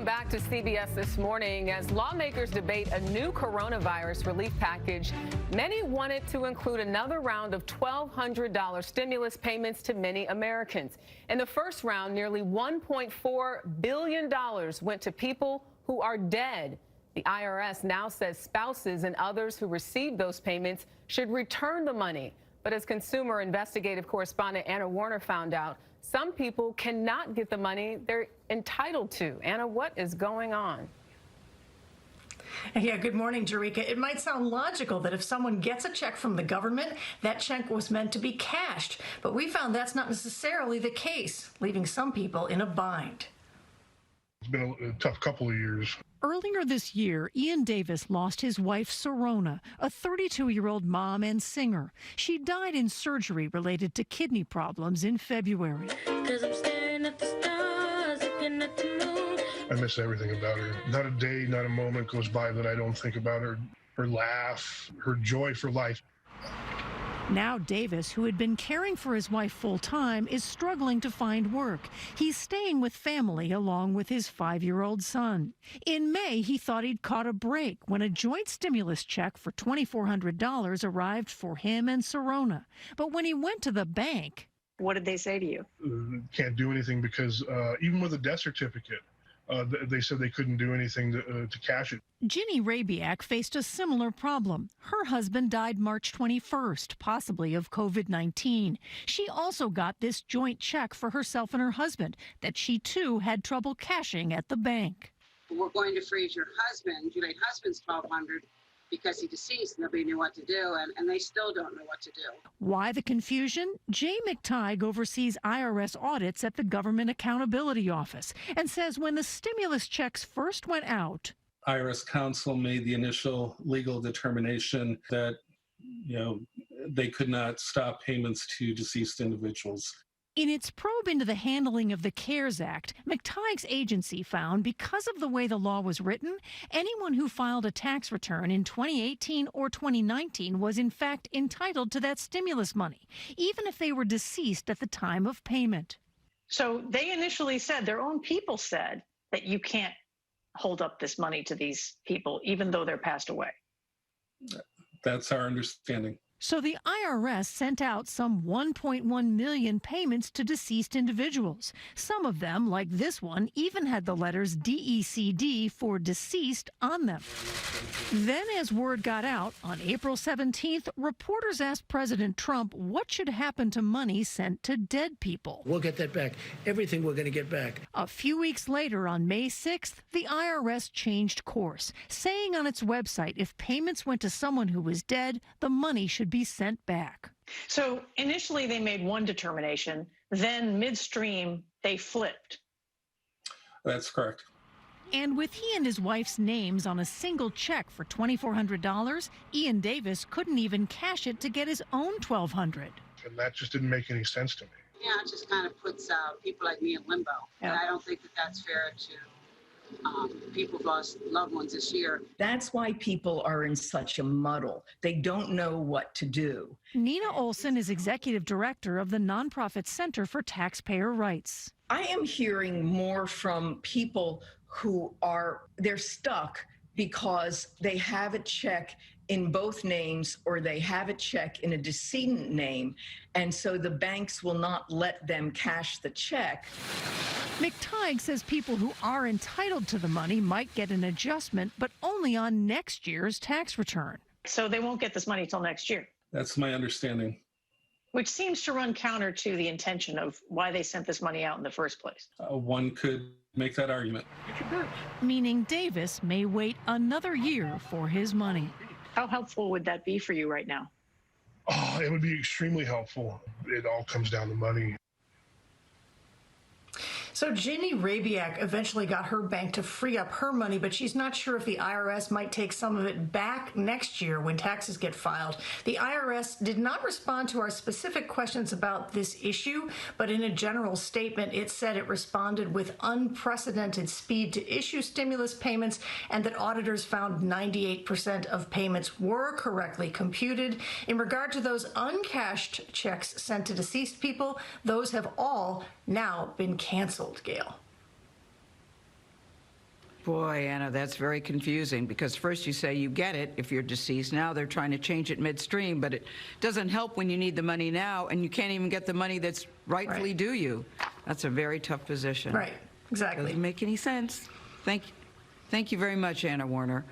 back to CBS This Morning. As lawmakers debate a new coronavirus relief package, many want it to include another round of $1,200 stimulus payments to many Americans. In the first round, nearly $1.4 billion went to people who are dead. The IRS now says spouses and others who received those payments should return the money. But as consumer investigative correspondent Anna Werner found out, some people cannot get the money they're entitled to. Anna, what is going on? Yeah, good morning, Jerika. It might sound logical that if someone gets a check from the government, that check was meant to be cashed. But we found that's not necessarily the case, leaving some people in a bind. It's been a tough couple of years. Earlier this year, Ian Davis lost his wife, Serona, a 32-year-old mom and singer. She died in surgery related to kidney problems in February. 'Cause I'm staring at the stars, looking at the moon. I miss everything about her. Not a day, not a moment goes by that I don't think about her. Her laugh, her joy for life. Now Davis, who had been caring for his wife full-time, is struggling to find work. He's staying with family along with his 5-year-old son. In May, he thought he'd caught a break when a joint stimulus check for $2,400 arrived for him and Serona. But when he went to the bank... What did they say to you? Can't do anything because even with a death certificate, they said they couldn't do anything to cash it. Ginny Rabiak faced a similar problem. Her husband died March 21st, possibly of COVID-19. She also got this joint check for herself and her husband that she too had trouble cashing at the bank. We're going to freeze your husband, your late husband's $1,200 because he deceased. Nobody knew what to do, and they still don't know what to do. Why the confusion? Jay McTighe oversees IRS audits at the Government Accountability Office and says when the stimulus checks first went out, IRS counsel made the initial legal determination that, they could not stop payments to deceased individuals. In its probe into the handling of the CARES Act, McTighe's agency found because of the way the law was written, anyone who filed a tax return in 2018 or 2019 was in fact entitled to that stimulus money, even if they were deceased at the time of payment. So they initially said, their own people said, that you can't hold up this money to these people, even though they're passed away. That's our understanding. So the IRS sent out some 1.1 million payments to deceased individuals. Some of them, like this one, even had the letters DECD for deceased on them. Then, as word got out, on April 17th, reporters asked President Trump what should happen to money sent to dead people. We'll get that back. Everything we're going to get back. A few weeks later, on May 6th, the IRS changed course, saying on its website if payments went to someone who was dead, the money should be sent back. So initially they made one determination, then midstream they flipped. That's correct. And with he and his wife's names on a single check for $2,400, Ian Davis couldn't even cash it to get his own $1,200. And that just didn't make any sense to me. Yeah, it just kind of puts people like me in limbo. Yeah. And I don't think that that's fair to people who've lost loved ones this year. That's why people are in such a muddle. They don't know what to do. Nina Olson is executive director of the nonprofit Center for Taxpayer Rights. I am hearing more from people who they're stuck because they have a check in both names or they have a check in a decedent name, and so the banks will not let them cash the check. McTighe says people who are entitled to the money might get an adjustment, but only on next year's tax return. So they won't get this money till next year. That's my understanding. Which seems to run counter to the intention of why they sent this money out in the first place. One could make that argument. Meaning Davis may wait another year for his money. How helpful would that be for you right now? Oh, it would be extremely helpful. It all comes down to money. So Ginny Rabiak eventually got her bank to free up her money, but she's not sure if the IRS might take some of it back next year when taxes get filed. The IRS did not respond to our specific questions about this issue, but in a general statement, it said it responded with unprecedented speed to issue stimulus payments and that auditors found 98% of payments were correctly computed. In regard to those uncashed checks sent to deceased people, those have all now been canceled, Gail. Boy, Anna, that's very confusing because first you say you get it if you're deceased. Now they're trying to change it midstream, but it doesn't help when you need the money now and you can't even get the money that's rightfully due you. That's a very tough position. Right, exactly. Doesn't make any sense. Thank you very much, Anna Werner.